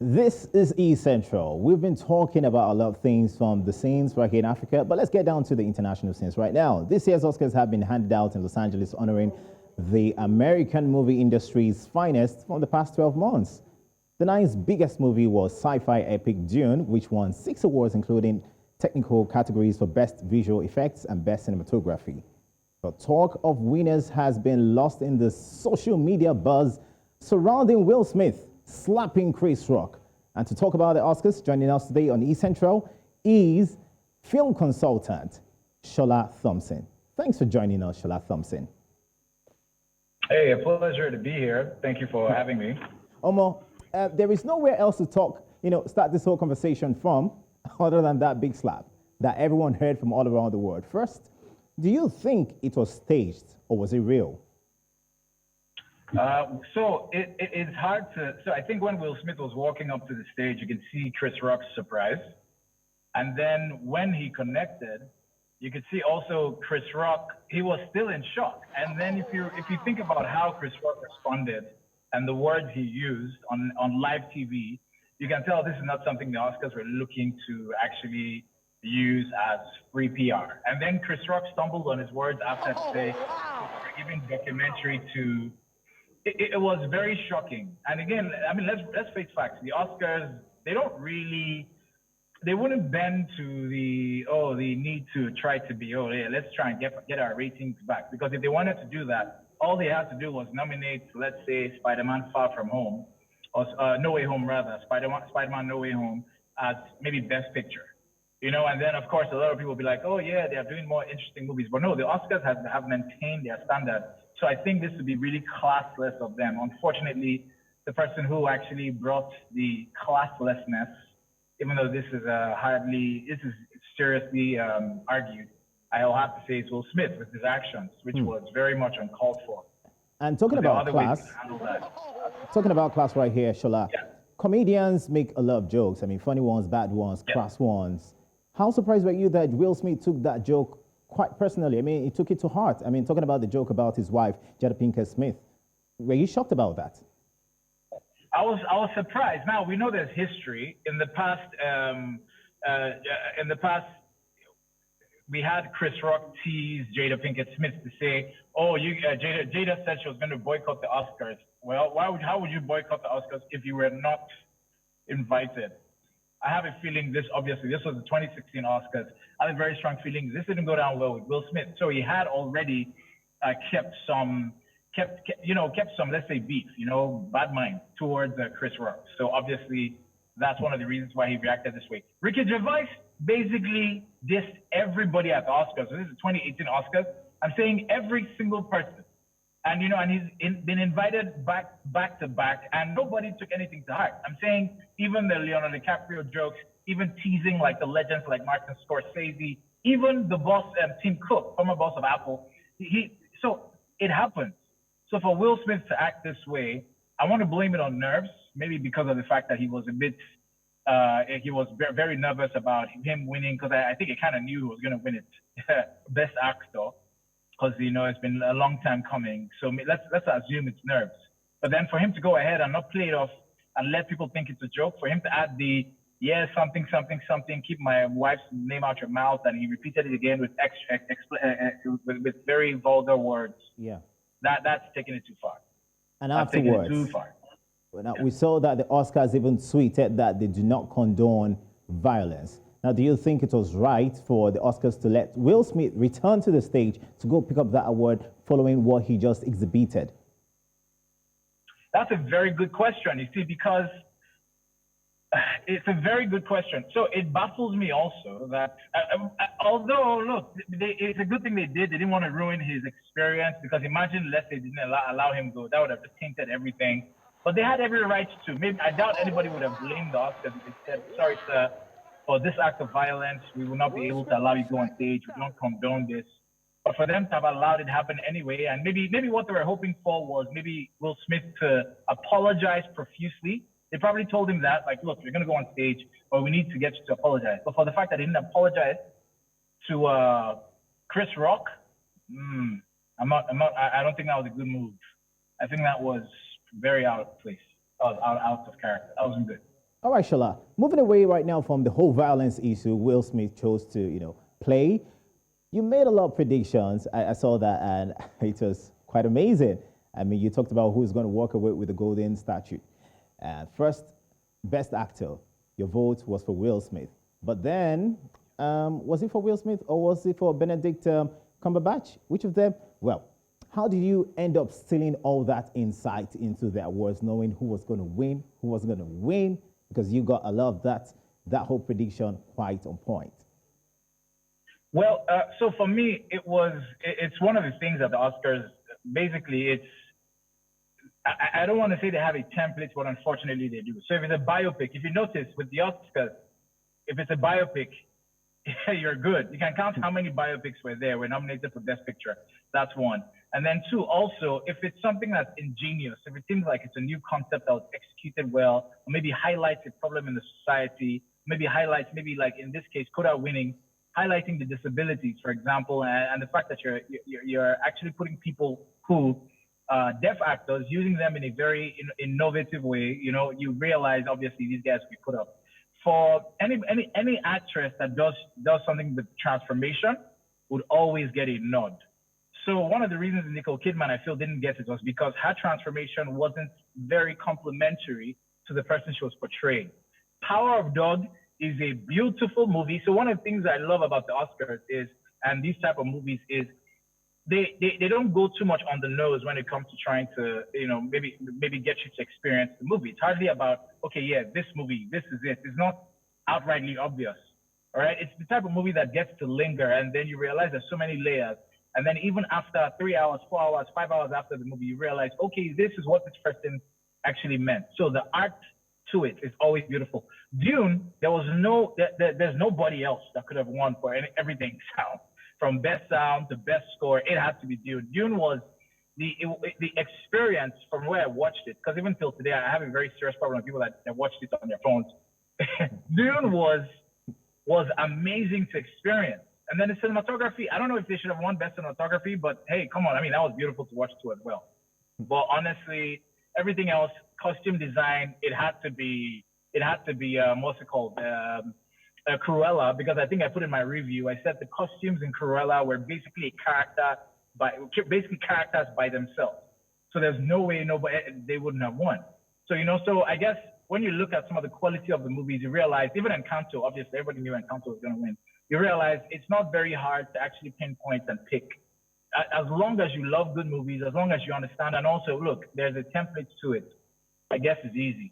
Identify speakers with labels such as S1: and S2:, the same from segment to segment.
S1: This is E Central. We've been talking about a lot of things from the scenes right here in Africa, but let's get down to the international scenes right now. This year's Oscars have been handed out in Los Angeles, honoring the American movie industry's finest from the past 12 months. The ninth biggest movie was sci-fi epic Dune, which won 6 awards, including technical categories for Best Visual Effects and Best Cinematography. The talk of winners has been lost in the social media buzz surrounding Will Smith slapping Chris Rock. And to talk about the Oscars, joining us today on E Central is film consultant Shola Thompson. Thanks for joining us, Shola Thompson.
S2: Hey, a pleasure to be here. Thank you for having me.
S1: Omo, there is nowhere else to talk, start this whole conversation from other than that big slap that everyone heard from all around the world. First, do you think it was staged or was it real?
S2: So it's hard to. So I think when Will Smith was walking up to the stage, you could see Chris Rock's surprise, and then when he connected, you could see also Chris Rock. He was still in shock. And then if you think about how Chris Rock responded and the words he used on live TV, you can tell this is not something the Oscars were looking to actually use as free PR. And then Chris Rock stumbled on his words after to say, giving documentary to. It was very shocking. And again, I mean, let's face facts. The Oscars, they wouldn't bend to the need to try to be, let's try and get our ratings back. Because if they wanted to do that, all they had to do was nominate, let's say, Spider-Man Far From Home, or No Way Home rather, Spider-Man No Way Home as maybe Best Picture. And then of course a lot of people will be like, oh yeah, they are doing more interesting movies. But no, the Oscars have maintained their standard. So I think this would be really classless of them. Unfortunately, the person who actually brought the classlessness, even though this is seriously argued, I'll have to say it's Will Smith with his actions, which was very much uncalled for.
S1: And talking about class right here, Shola,
S2: yeah.
S1: Comedians make a lot of jokes. I mean, funny ones, bad ones, crass ones. How surprised were you that Will Smith took that joke quite personally? I mean, he took it to heart. I mean, talking about the joke about his wife, Jada Pinkett Smith. Were you shocked about that?
S2: I was surprised. Now we know there's history. In the past, we had Chris Rock tease Jada Pinkett Smith to say, "Oh, Jada said she was going to boycott the Oscars." Well, how would you boycott the Oscars if you were not invited? I have a feeling this was the 2016 Oscars. I have a very strong feeling this didn't go down well with Will Smith. So he had already kept some, let's say beef, bad mind towards Chris Rock. So obviously that's one of the reasons why he reacted this way. Ricky Gervais basically dissed everybody at the Oscars. So this is the 2018 Oscars. I'm saying every single person. And he's been invited back to back, and nobody took anything to heart. I'm saying even the Leonardo DiCaprio jokes, even teasing like the legends like Martin Scorsese, even the boss Tim Cook, former boss of Apple. So it happens. So for Will Smith to act this way, I want to blame it on nerves, maybe because of the fact that he was he was very nervous about him winning, because I think he kind of knew he was going to win it, Best Actor. Because it's been a long time coming, so let's assume it's nerves. But then for him to go ahead and not play it off and let people think it's a joke, for him to add the something, keep my wife's name out your mouth, and he repeated it again with with very vulgar words.
S1: Yeah,
S2: that's taking it too far.
S1: And afterwards,
S2: too far.
S1: Now, we saw that the Oscars even tweeted that they do not condone violence. Now, do you think it was right for the Oscars to let Will Smith return to the stage to go pick up that award following what he just exhibited?
S2: That's a very good question, you see, because it's a very good question. So it baffles me also that, although, look, it's a good thing they did. They didn't want to ruin his experience, because imagine, let's say they didn't allow him go. That would have just tainted everything. But they had every right to. Maybe I doubt anybody would have blamed the Oscars if they said, sorry, sir, for this act of violence, we will not be able to allow you to go on stage. We don't condone this. But for them to have allowed it happen anyway, and maybe what they were hoping for was maybe Will Smith to apologize profusely. They probably told him that, like, look, you're going to go on stage, but we need to get you to apologize. But for the fact that he didn't apologize to Chris Rock, I don't think that was a good move. I think that was very out of place. Out of character. That wasn't good.
S1: All right, Shola. Moving away right now from the whole violence issue Will Smith chose to, play. You made a lot of predictions. I saw that, and it was quite amazing. I mean, you talked about who's going to walk away with the golden statue. First, best actor. Your vote was for Will Smith. But then, was it for Will Smith or was it for Benedict Cumberbatch? Which of them? Well, how did you end up stealing all that insight into the awards, knowing who was going to win, who wasn't going to win? Because you got a lot of that whole prediction quite on point.
S2: Well, so for me, it's one of the things that the Oscars, basically, I don't want to say they have a template, but unfortunately they do. So if it's a biopic, if you notice with the Oscars, if it's a biopic, you're good. You can count how many biopics were nominated for Best Picture. That's one. And then two, also, if it's something that's ingenious, if it seems like it's a new concept that was executed well, or maybe highlights a problem in the society, maybe like in this case, Coda winning, highlighting the disabilities, for example, and the fact that you're actually putting people who, deaf actors, using them in a very innovative way, you realize obviously these guys will be put up. For any actress that does something with transformation would always get a nod. So one of the reasons Nicole Kidman, I feel, didn't get it was because her transformation wasn't very complementary to the person she was portraying. Power of Dog is a beautiful movie. So one of the things I love about the Oscars and these type of movies is they don't go too much on the nose when it comes to trying to, maybe get you to experience the movie. It's hardly about, okay, yeah, this movie, this is it. It's not outrightly obvious, all right? It's the type of movie that gets to linger, and then you realize there's so many layers. And then even after 3 hours, 4 hours, 5 hours after the movie, you realize, okay, this is what this person actually meant. So the art to it is always beautiful. Dune, there's nobody else that could have won for everything sound. From best sound to best score, it had to be Dune. Dune was the experience from where I watched it, because even till today, I have a very serious problem with people that watched it on their phones. Dune was amazing to experience. And then the cinematography, I don't know if they should have won best cinematography, but hey, come on. I mean, that was beautiful to watch too as well. But honestly, everything else, costume design, it had to be what's it called? Cruella, because I think I put in my review, I said the costumes in Cruella were basically characters by themselves. So there's no way they wouldn't have won. So, so I guess when you look at some of the quality of the movies, you realize, even Encanto, obviously everybody knew Encanto was going to win. You realize it's not very hard to actually pinpoint and pick. As long as you love good movies, as long as you understand, and also, look, there's a template to it. I guess it's easy.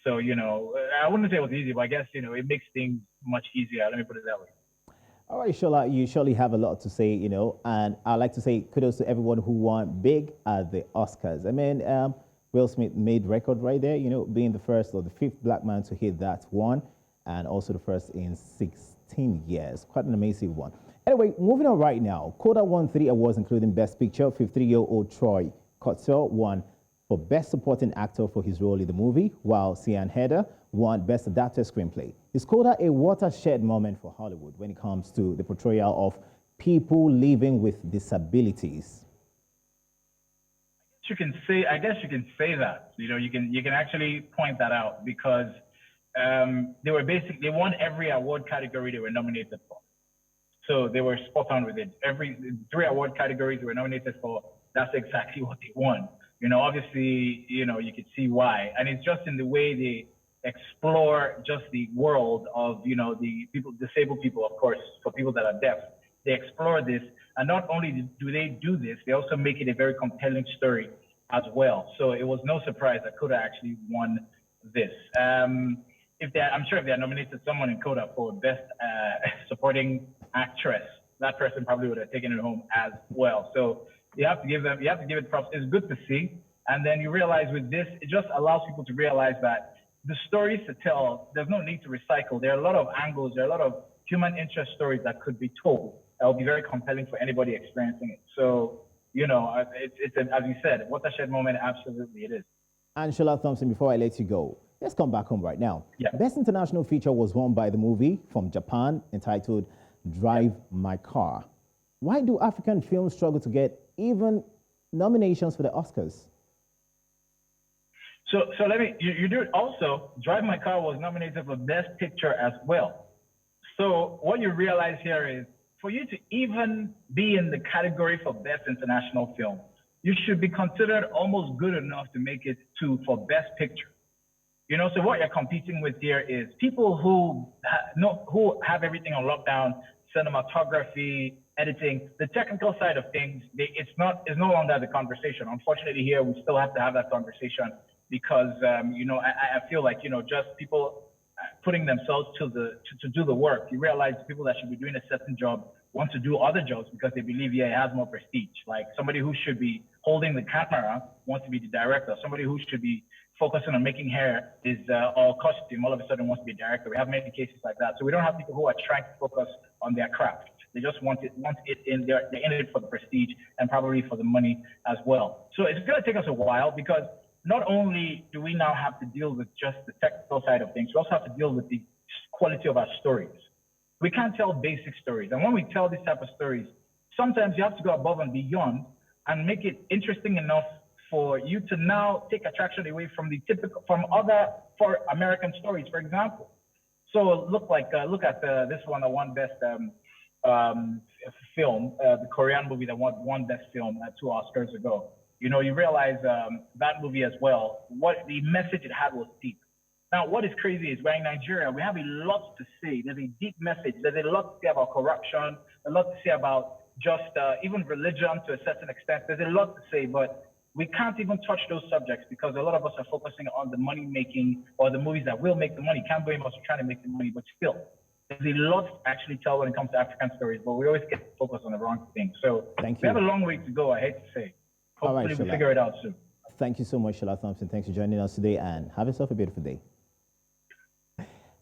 S2: So, I wouldn't say it was easy, but I guess, it makes things much easier. Let me put it that way.
S1: All right, Shola, you surely have a lot to say, and I'd like to say kudos to everyone who won big at the Oscars. I mean, Will Smith made record right there, being the first or the fifth black man to hit that one, and also the first in 16 years. Quite an amazing one. Anyway, moving on right now. Coda won 3 awards, including Best Picture. 53-year-old Troy Kotsur won for Best Supporting Actor for his role in the movie, while Sian Heder won Best Adapted Screenplay. Is Coda a watershed moment for Hollywood when it comes to the portrayal of people living with disabilities?
S2: I guess you can say that. You can actually point that out because they won every award category they were nominated for. So they were spot on with it. Every 3 award categories they were nominated for, that's exactly what they won. Obviously, you could see why. And it's just in the way they explore just the world of, the people, disabled people, of course, for people that are deaf. They explore this. And not only do they do this, they also make it a very compelling story as well. So it was no surprise that Coda actually won this. I'm sure if they had nominated someone in Coda for Best Supporting Actress, that person probably would have taken it home as well. So you have to give it props. It's good to see. And then you realize with this, it just allows people to realize that the stories to tell, there's no need to recycle. There are a lot of angles, there are a lot of human interest stories that could be told that will be very compelling for anybody experiencing it. So, it's as you said, watershed moment, absolutely it is.
S1: And Shola Thompson, before I let you go, let's come back home right now.
S2: Yeah.
S1: Best International Feature was won by the movie from Japan entitled Drive My Car. Why do African films struggle to get even nominations for the Oscars?
S2: So let me, you do it also. Drive My Car was nominated for Best Picture as well. So what you realize here is, for you to even be in the category for Best International Film, you should be considered almost good enough to make it for Best Picture. You know, so what you're competing with here is people who who have everything on lockdown, cinematography, editing, the technical side of things. It's no longer the conversation. Unfortunately, here we still have to have that conversation because you know, I feel like, you know, just people putting themselves to do the work. You realize people that should be doing a certain job want to do other jobs because they believe, yeah, it has more prestige. Like somebody who should be holding the camera wants to be the director. Somebody who should be focusing on making hair is or costume all of a sudden wants to be a director. We have many cases like that. So we don't have people who are trying to focus on their craft. They just want it in there. They're in it for the prestige and probably for the money as well. So it's going to take us a while because not only do we now have to deal with just the technical side of things, we also have to deal with the quality of our stories. We can't tell basic stories. And when we tell these type of stories, sometimes you have to go above and beyond and make it interesting enough for you to now take attraction away from the typical, from other for American stories, for example. So look at this one that won Best Film, the Korean movie that won Best Film 2 Oscars ago. You know, you realize that movie as well, what the message it had was deep. Now, what is crazy is we're in Nigeria, we have a lot to say. There's a deep message. There's a lot to say about corruption, a lot to say about just even religion to a certain extent. There's a lot to say, but we can't even touch those subjects because a lot of us are focusing on the money making or the movies that will make the money. Can't blame us for trying to make the money, but still, there's a lot to actually tell when it comes to African stories, but we always get focused on the wrong thing. So we have a long way to go, I hate to say. Hopefully we'll figure it out soon.
S1: Thank you so much, Shola Thompson. Thanks for joining us today and have yourself a beautiful day.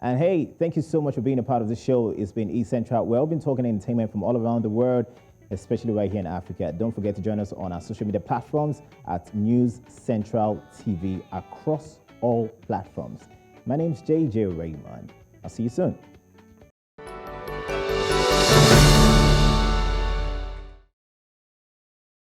S1: And hey, thank you so much for being a part of the show. It's been East Central. We've been talking entertainment from all around the world, especially right here in Africa. Don't forget to join us on our social media platforms at News Central TV across all platforms. My name is JJ Raymond. I'll see you soon.